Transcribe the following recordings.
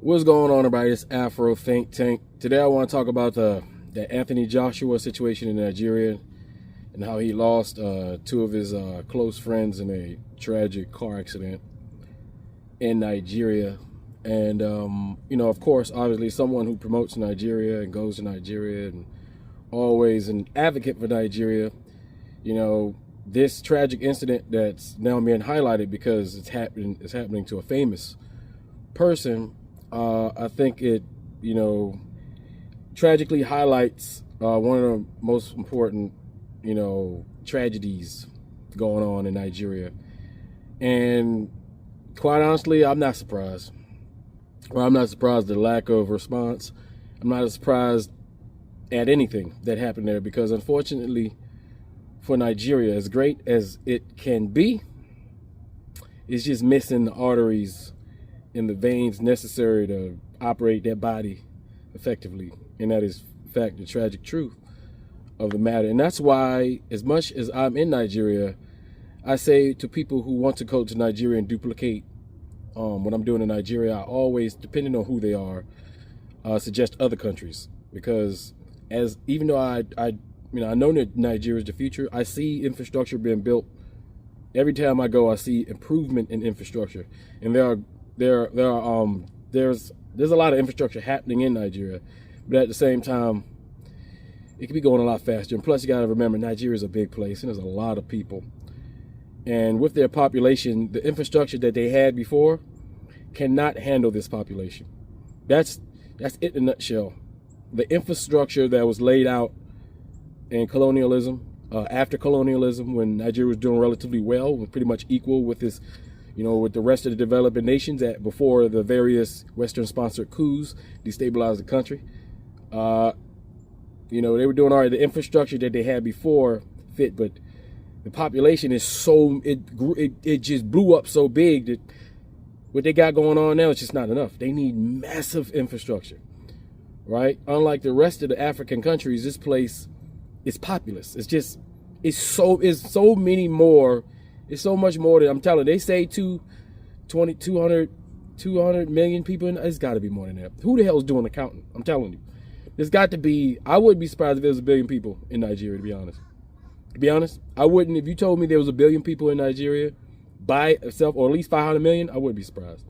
What's going on, everybody? It's Afro Think Tank. Today I want to talk about the Anthony Joshua situation in Nigeria and how he lost two of his close friends in a tragic car accident in Nigeria. And, of course, obviously someone who promotes Nigeria and goes to Nigeria and always an advocate for Nigeria, this tragic incident that's now being highlighted because it's happening to a famous person. I think it, tragically highlights one of the most important, tragedies going on in Nigeria. And quite honestly, I'm not surprised. Well, I'm not surprised at the lack of response. I'm not surprised at anything that happened there because, unfortunately, for Nigeria, as great as it can be, it's just missing the arteries and the veins necessary to operate that body effectively. And that is, in fact, the tragic truth of the matter. And that's why, as much as I'm in Nigeria, I say to people who want to go to Nigeria and duplicate what I'm doing in Nigeria, I always, depending on who they are, suggest other countries. Because even though I know that Nigeria is the future, I see infrastructure being built. Every time I go, I see improvement in infrastructure. And there's a lot of infrastructure happening in Nigeria, but at the same time, it can be going a lot faster. And plus, you got to remember, Nigeria is a big place, and there's a lot of people. And with their population, the infrastructure that they had before cannot handle this population. That's it in a nutshell. The infrastructure that was laid out in colonialism, after colonialism, when Nigeria was doing relatively well, was pretty much equal with this, with the rest of the developing nations before the various Western-sponsored coups destabilized the country. They were doing all right. The infrastructure that they had before fit, but the population is it just blew up so big that what they got going on now is just not enough. They need massive infrastructure, right? Unlike the rest of the African countries, this place is populous. It's so many more. It's so much more than I'm telling. They say 200 million people. It's got to be more than that. Who the hell is doing accounting? I'm telling you. There's got to be. I wouldn't be surprised if there was a billion people in Nigeria, to be honest. I wouldn't. If you told me there was a billion people in Nigeria by itself, or at least 500 million, I wouldn't be surprised.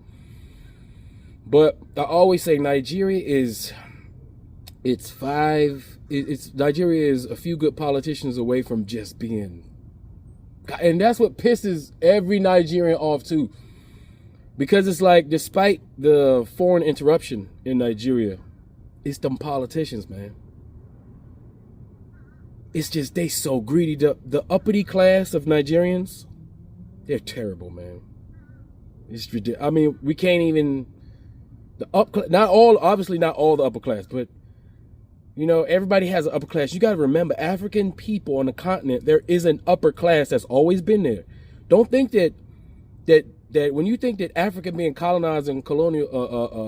But I always say Nigeria is Nigeria is a few good politicians away from just being. And that's what pisses every Nigerian off too. Because it's like, despite the foreign interruption in Nigeria, it's them politicians, man. It's just, they so greedy. The uppity class of Nigerians, they're terrible, man. It's ridiculous. I mean, we can't even, obviously not all the upper class, but everybody has an upper class. You got to remember, African people on the continent, there is an upper class that's always been there. Don't think that when you think that Africa being colonized and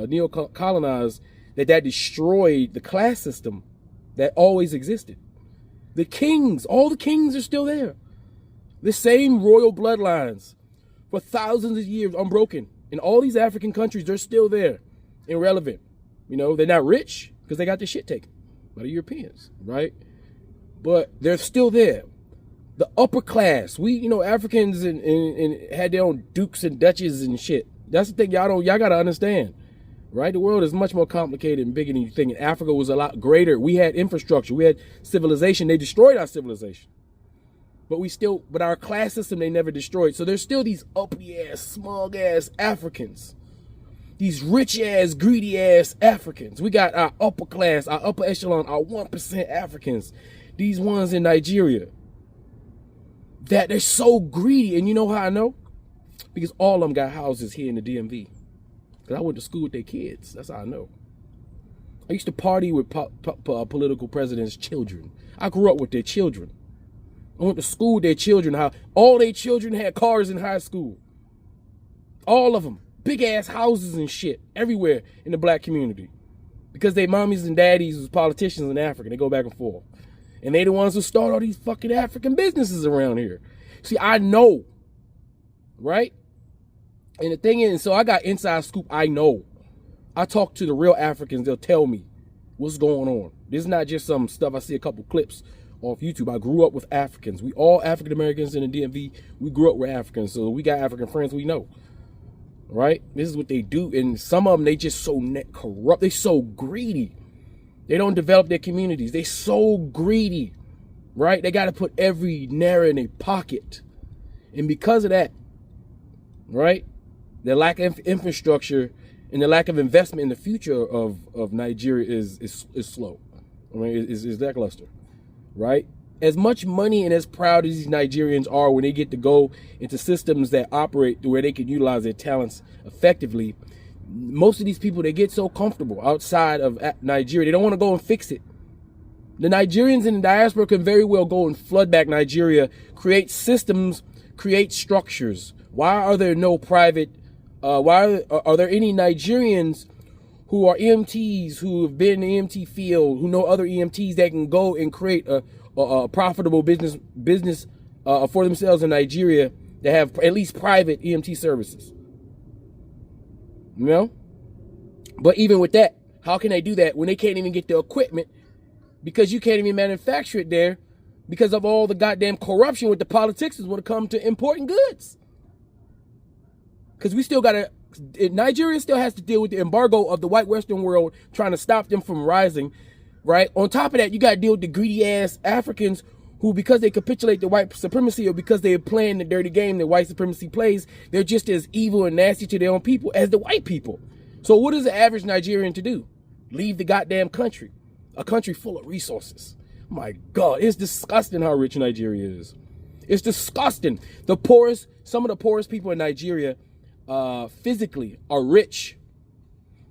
neo-colonized, that destroyed the class system that always existed. All the kings are still there. The same royal bloodlines for thousands of years, unbroken. In all these African countries, they're still there, irrelevant. They're not rich because they got their shit taken by the Europeans, right? But they're still there. The upper class, Africans and had their own dukes and duchesses and shit. That's the thing y'all got to understand, right? The world is much more complicated and bigger than you think. And Africa was a lot greater. We had infrastructure. We had civilization. They destroyed our civilization. But our class system, they never destroyed. So there's still these uppity-ass, smug-ass Africans. These rich-ass, greedy-ass Africans. We got our upper class, our upper echelon, our 1% Africans. These ones in Nigeria. That they're so greedy. And you know how I know? Because all of them got houses here in the DMV. Because I went to school with their kids. That's how I know. I used to party with political presidents' children. I grew up with their children. I went to school with their children. How all their children had cars in high school. All of them. Big ass houses and shit everywhere in the black community. Because their mommies and daddies was politicians in Africa. They go back and forth. And they the ones who start all these fucking African businesses around here. See, I know. Right? And the thing is, so I got inside scoop. I know. I talk to the real Africans. They'll tell me what's going on. This is not just some stuff I see a couple clips off YouTube. I grew up with Africans. We all African Americans in the DMV. We grew up with Africans, so we got African friends we know. Right? This is what they do, and some of them, they just so corrupt. They so greedy. They don't develop their communities. They so greedy. Right? They got to put every naira in their pocket, and because of that, right, the lack of infrastructure and the lack of investment in the future of Nigeria is slow. I mean, is lackluster, right? As much money and as proud as these Nigerians are when they get to go into systems that operate where they can utilize their talents effectively, most of these people, they get so comfortable outside of Nigeria, they don't want to go and fix it. The Nigerians in the diaspora can very well go and flood back Nigeria, create systems, create structures. Why are there no private, why are there any Nigerians who are EMTs, who have been in the EMT field, who know other EMTs that can go and create a profitable business for themselves in Nigeria that have at least private EMT services? You know? But even with that, how can they do that when they can't even get the equipment, because you can't even manufacture it there because of all the goddamn corruption with the politics when it comes to importing goods? Because we still got to, Nigeria still has to deal with the embargo of the white Western world trying to stop them from rising, right? On top of that, you got to deal with the greedy ass Africans who, because they capitulate to white supremacy or because they're playing the dirty game that white supremacy plays, they're just as evil and nasty to their own people as the white people. So what is the average Nigerian to do? Leave the goddamn country. A country full of resources. My God, it's disgusting how rich Nigeria is. It's disgusting. The poorest, some of the poorest people in Nigeria physically are rich,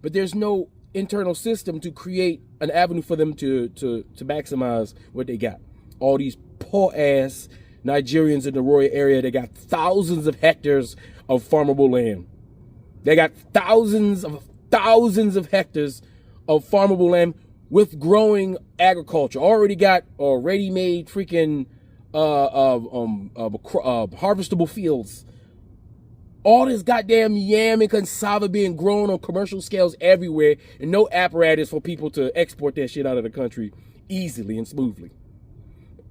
but there's no internal system to create an avenue for them to maximize what they got. All these poor ass Nigerians in the rural area, they got thousands of hectares of farmable land. They got thousands of hectares of farmable land with growing agriculture. Already got ready-made freaking harvestable fields. All this goddamn yam and cassava being grown on commercial scales everywhere, and no apparatus for people to export that shit out of the country easily and smoothly.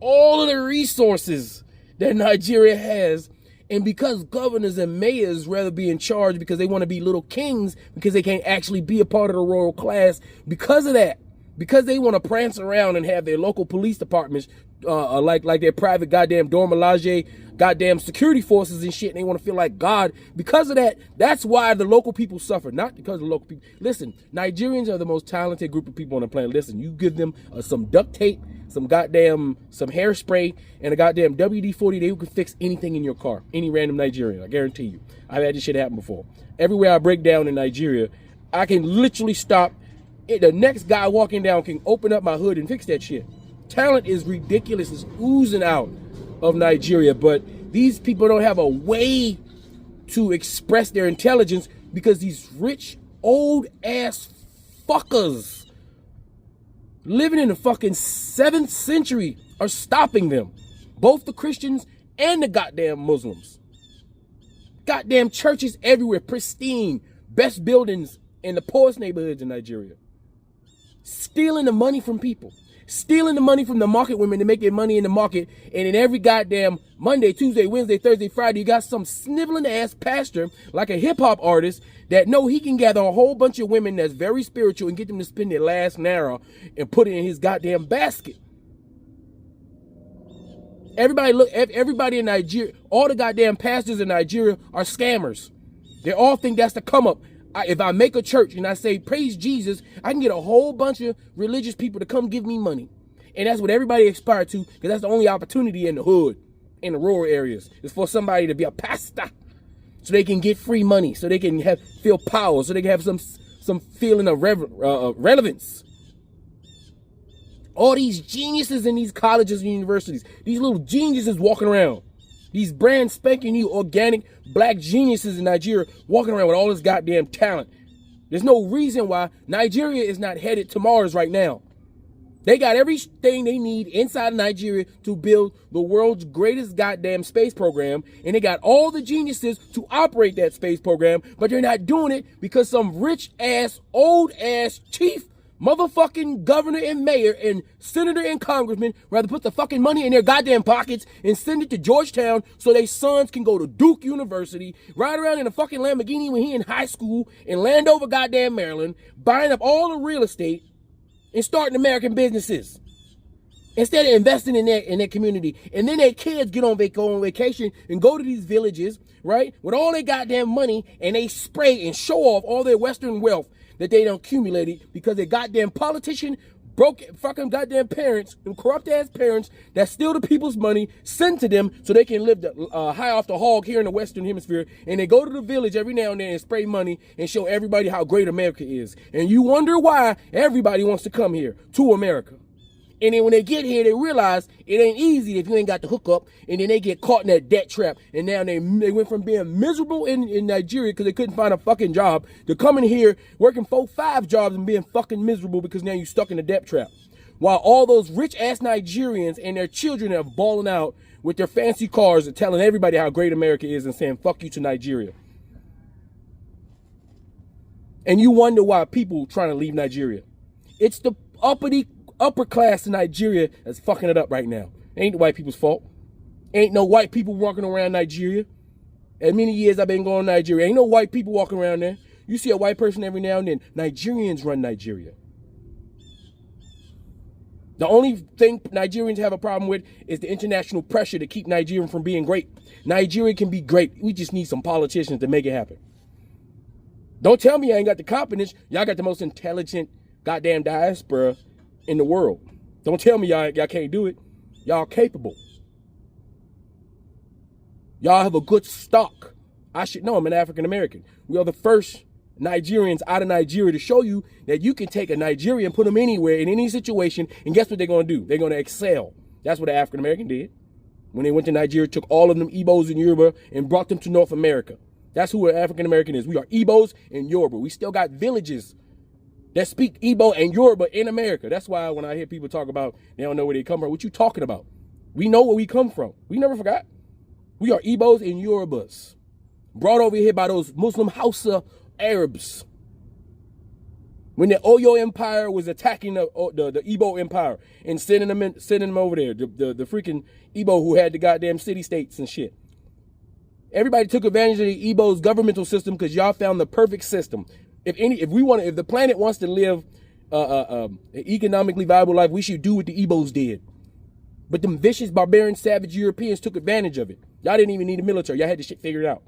All of the resources that Nigeria has, and because governors and mayors rather be in charge because they want to be little kings, because they can't actually be a part of the royal class, because of that, because they want to prance around and have their local police departments like their private goddamn Dora Milaje goddamn security forces and shit, and they want to feel like God. Because of that, that's why the local people suffer, not because of the local people. Listen, Nigerians are the most talented group of people on the planet. Listen, you give them some duct tape, some hairspray, and a goddamn WD-40, they can fix anything in your car. Any random Nigerian, I guarantee you. I've had this shit happen before. Everywhere I break down in Nigeria, I can literally stop. The next guy walking down can open up my hood and fix that shit. Talent is ridiculous. It's oozing out of Nigeria, but these people don't have a way to express their intelligence because these rich old ass fuckers living in the fucking 7th century are stopping them. Both the Christians and the goddamn Muslims. Goddamn churches everywhere, pristine, best buildings in the poorest neighborhoods in Nigeria. Stealing the money from people. Stealing the money from the market women to make their money in the market. And in every goddamn Monday, Tuesday, Wednesday, Thursday, Friday, you got some sniveling ass pastor like a hip hop artist that know he can gather a whole bunch of women that's very spiritual and get them to spend their last naira and put it in his goddamn basket. Everybody in Nigeria, all the goddamn pastors in Nigeria are scammers. They all think that's the come up. If I make a church and I say, praise Jesus, I can get a whole bunch of religious people to come give me money. And that's what everybody aspires to, because that's the only opportunity in the hood, in the rural areas, is for somebody to be a pastor so they can get free money, so they can feel power, so they can have some feeling of relevance. All these geniuses in these colleges and universities, these little geniuses walking around. These brand spanking new organic black geniuses in Nigeria walking around with all this goddamn talent. There's no reason why Nigeria is not headed to Mars right now. They got everything they need inside of Nigeria to build the world's greatest goddamn space program. And they got all the geniuses to operate that space program. But they're not doing it because some rich ass, old ass chief motherfucking governor and mayor and senator and congressman rather put the fucking money in their goddamn pockets and send it to Georgetown so their sons can go to Duke University, ride around in a fucking Lamborghini when he in high school in Landover, goddamn Maryland, buying up all the real estate and starting American businesses instead of investing in their community. And then their kids get on vacation and go to these villages, right, with all their goddamn money, and they spray and show off all their Western wealth that they done accumulated because their goddamn politician broke fucking goddamn parents, them corrupt ass parents that steal the people's money, send to them so they can live high off the hog here in the Western Hemisphere. And they go to the village every now and then and spray money and show everybody how great America is. And you wonder why everybody wants to come here to America. And then when they get here, they realize it ain't easy if you ain't got the hookup. And then they get caught in that debt trap. And now they went from being miserable in Nigeria because they couldn't find a fucking job to coming here, working 4-5 jobs and being fucking miserable because now you're stuck in the debt trap. While all those rich ass Nigerians and their children are balling out with their fancy cars and telling everybody how great America is and saying fuck you to Nigeria. And you wonder why people trying to leave Nigeria. It's the upper class in Nigeria that's fucking it up right now. Ain't the white people's fault. Ain't no white people walking around Nigeria. As many years I've been going to Nigeria, ain't no white people walking around there. You see a white person every now and then. Nigerians run Nigeria. The only thing Nigerians have a problem with is the international pressure to keep Nigeria from being great. Nigeria can be great. We just need some politicians to make it happen. Don't tell me I ain't got the competence. Y'all got the most intelligent goddamn diaspora in the world. Don't tell me y'all can't do it. Y'all capable. Y'all have a good stock. I should know I'm an African American. We are the first Nigerians out of Nigeria to show you that you can take a Nigerian, put them anywhere in any situation, and guess what they're going to do? They're going to excel. That's what the African American did. When they went to Nigeria, took all of them Igbos and Yoruba and brought them to North America. That's who an African American is. We are Igbos and Yoruba. We still got villages that speak Igbo and Yoruba in America. That's why when I hear people talk about they don't know where they come from, what you talking about? We know where we come from. We never forgot. We are Igbos and Yorubas, brought over here by those Muslim Hausa Arabs. When the Oyo Empire was attacking the Igbo Empire and sending them over there, the freaking Igbo who had the goddamn city-states and shit. Everybody took advantage of the Igbo's governmental system because y'all found the perfect system. If the planet wants to live an economically viable life, we should do what the Igbos did. But them vicious, barbarian, savage Europeans took advantage of it. Y'all didn't even need a military. Y'all had this shit figured out.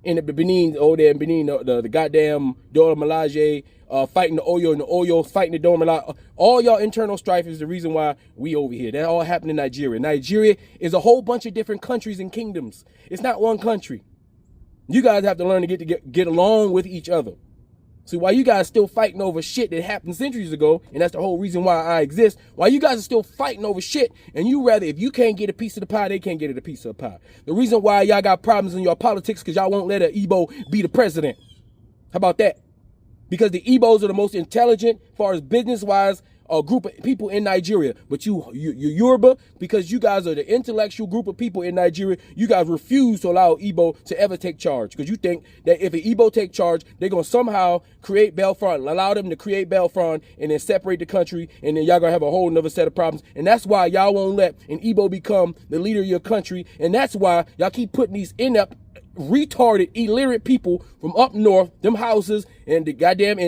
In the Benin, the goddamn Dora Milaje fighting the Oyo, and the Oyo fighting the Dora Milaje. All y'all internal strife is the reason why we over here. That all happened in Nigeria. Nigeria is a whole bunch of different countries and kingdoms. It's not one country. You guys have to learn to get along with each other. See, while you guys still fighting over shit that happened centuries ago, and that's the whole reason why I exist, while you guys are still fighting over shit, and you rather, if you can't get a piece of the pie, they can't get a piece of the pie. The reason why y'all got problems in your politics because y'all won't let an Igbo be the president. How about that? Because the Igbos are the most intelligent, as far as business-wise, group of people in Nigeria. But you're Yoruba, because you guys are the intellectual group of people in Nigeria, you guys refuse to allow Igbo to ever take charge. Because you think that if an Igbo take charge, they're going to somehow create Belfront, allow them to create Belfront, and then separate the country, and then y'all going to have a whole nother set of problems. And that's why y'all won't let an Igbo become the leader of your country. And that's why y'all keep putting these inept, retarded, illiterate people from up north, them houses, and the goddamn,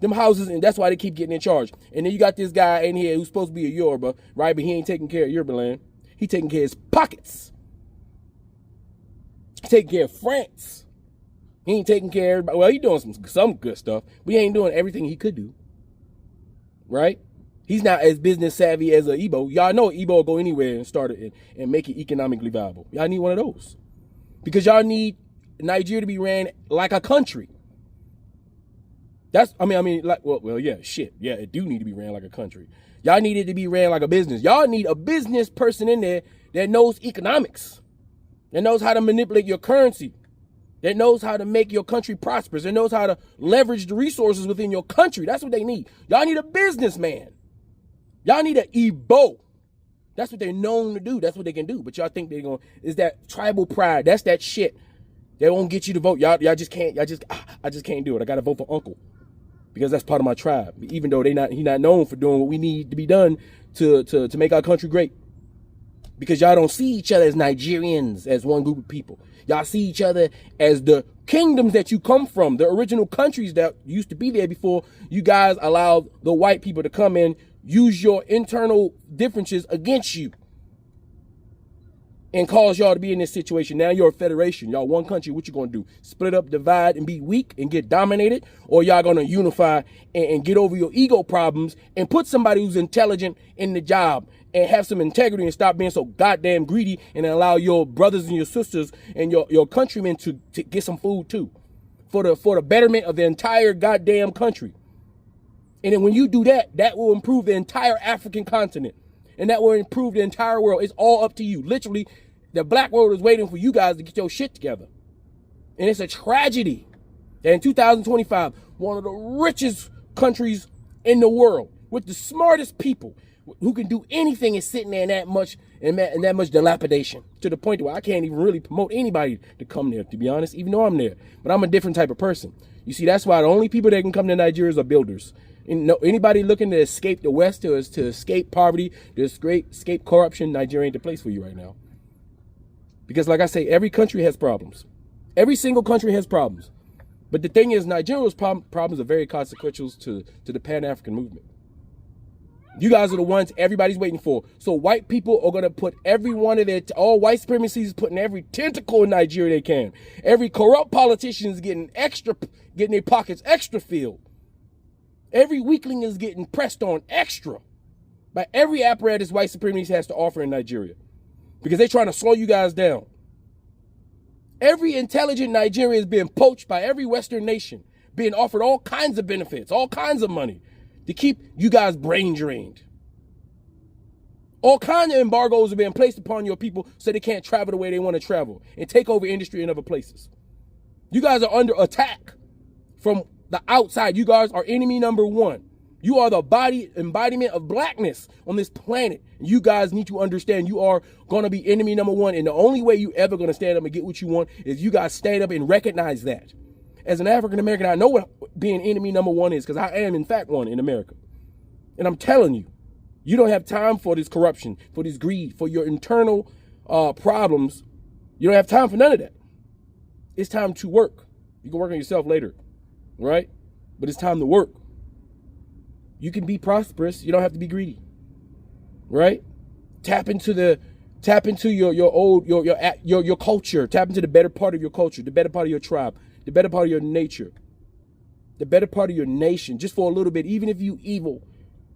them houses, and that's why they keep getting in charge. And then you got this guy in here who's supposed to be a Yoruba, right? But he ain't taking care of Yoruba land. He taking care of his pockets. He taking care of France. He ain't taking care of everybody. Well, he doing some good stuff, but he ain't doing everything he could do. Right? He's not as business savvy as an Igbo. Y'all know Igbo will go anywhere and start it and make it economically viable. Y'all need one of those. Because y'all need Nigeria to be ran like a country. Yeah, it do need to be ran like a country. Y'all need it to be ran like a business. Y'all need a business person in there that knows economics, that knows how to manipulate your currency, that knows how to make your country prosperous, that knows how to leverage the resources within your country. That's what they need. Y'all need a businessman. Y'all need an Igbo. That's what they're known to do. That's what they can do. But y'all think they're going to, is that tribal pride. That's that shit. They won't get you to vote. Y'all just can't, I just can't do it. I got to vote for uncle because that's part of my tribe. Even though he's not known for doing what we need to be done to make our country great. Because y'all don't see each other as Nigerians, as one group of people. Y'all see each other as the kingdoms that you come from, the original countries that used to be there before you guys allowed the white people to come in, use your internal differences against you and cause y'all to be in this situation. Now you're a federation. Y'all one country. What you gonna do? Split up, divide, and be weak and get dominated? Or y'all gonna unify and get over your ego problems and put somebody who's intelligent in the job and have some integrity and stop being so goddamn greedy and allow your brothers and your sisters and your countrymen to get some food too for the betterment of the entire goddamn country. And then when you do that, that will improve the entire African continent. And that will improve the entire world. It's all up to you. Literally, the black world is waiting for you guys to get your shit together. And it's a tragedy that in 2025, one of the richest countries in the world with the smartest people who can do anything is sitting there in that much dilapidation, to the point where I can't even really promote anybody to come there, to be honest, even though I'm there. But I'm a different type of person. You see, that's why the only people that can come to Nigeria are builders. And no, anybody looking to escape the West, to escape poverty, to escape corruption, Nigeria ain't the place for you right now. Because like I say, every country has problems. Every single country has problems. But the thing is, Nigeria's problems are very consequential to the Pan-African movement. You guys are the ones everybody's waiting for. So white people are going to put every one of all white supremacists is putting every tentacle in Nigeria they can. Every corrupt politician is getting their pockets extra filled. Every weakling is getting pressed on extra by every apparatus white supremacy has to offer in Nigeria. Because they're trying to slow you guys down. Every intelligent Nigerian is being poached by every Western nation, being offered all kinds of benefits, all kinds of money to keep you guys brain drained. All kinds of embargoes are being placed upon your people so they can't travel the way they want to travel and take over industry in other places. You guys are under attack from the outside. You guys are enemy number one. You are the embodiment of blackness on this planet. You guys need to understand you are going to be enemy number one. And the only way you ever going to stand up and get what you want is you guys stand up and recognize that. As an African American, I know what being enemy number one is because I am, in fact, one in America. And I'm telling you, you don't have time for this corruption, for this greed, for your internal problems. You don't have time for none of that. It's time to work. You can work on yourself later, right? But it's time to work. You can be prosperous. You don't have to be greedy, right? Tap into your culture. Tap into the better part of your culture, the better part of your tribe, the better part of your nature, the better part of your nation. Just for a little bit, even if you evil,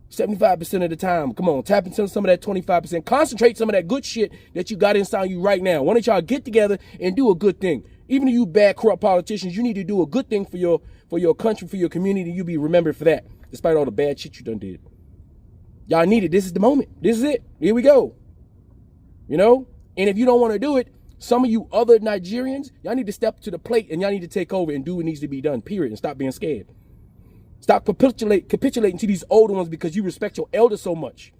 75% of the time. Come on, tap into some of that 25%. Concentrate some of that good shit that you got inside you right now. Why don't y'all get together and do a good thing? Even if you bad, corrupt politicians, you need to do a good thing for your country, for your community. You be remembered for that, despite all the bad shit you done did. Y'all need it. This is the moment. This is it. Here we go. You know? And if you don't want to do it, some of you other Nigerians, y'all need to step to the plate and y'all need to take over and do what needs to be done, period, and stop being scared. Stop capitulating to these older ones because you respect your elders so much.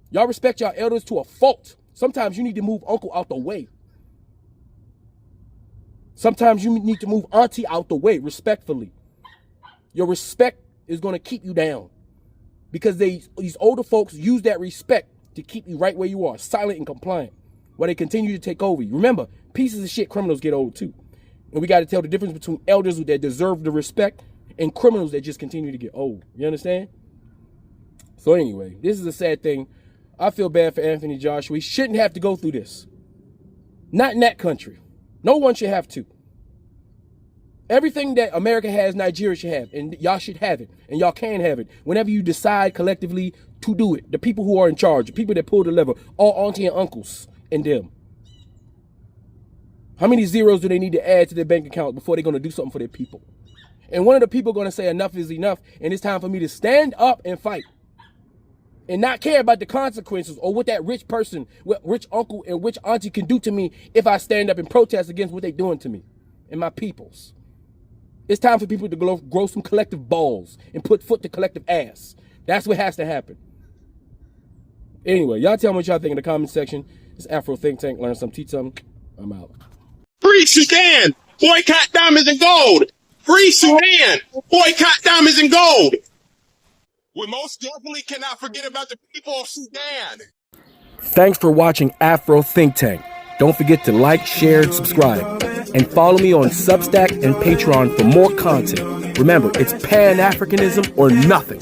Y'all respect your elders to a fault. Sometimes you need to move uncle out the way. Sometimes you need to move auntie out the way, respectfully. Your respect is going to keep you down because these older folks use that respect to keep you right where you are, silent and compliant, while they continue to take over you. Remember, pieces of shit criminals get old too. And we got to tell the difference between elders that deserve the respect and criminals that just continue to get old. You understand? So anyway, this is a sad thing. I feel bad for Anthony Joshua. He shouldn't have to go through this. Not in that country. No one should have to. Everything that America has, Nigeria should have. And y'all should have it. And y'all can have it. Whenever you decide collectively to do it. The people who are in charge. The people that pull the lever. All auntie and uncles and them. How many zeros do they need to add to their bank account before they're going to do something for their people? And one of the people going to say enough is enough. And it's time for me to stand up and fight. And not care about the consequences or what that rich person, what rich uncle and rich auntie can do to me if I stand up and protest against what they're doing to me. and my peoples. It's time for people to grow some collective balls and put foot to collective ass. That's what has to happen. Anyway, y'all tell me what y'all think in the comment section. It's Afro Think Tank. Learn something, teach something. I'm out. Free Sudan! Boycott diamonds and gold! Free Sudan! Boycott diamonds and gold! We most definitely cannot forget about the people of Sudan. Thanks for watching Afro Think Tank. Don't forget to like, share, and subscribe. And follow me on Substack and Patreon for more content. Remember, it's Pan-Africanism or nothing.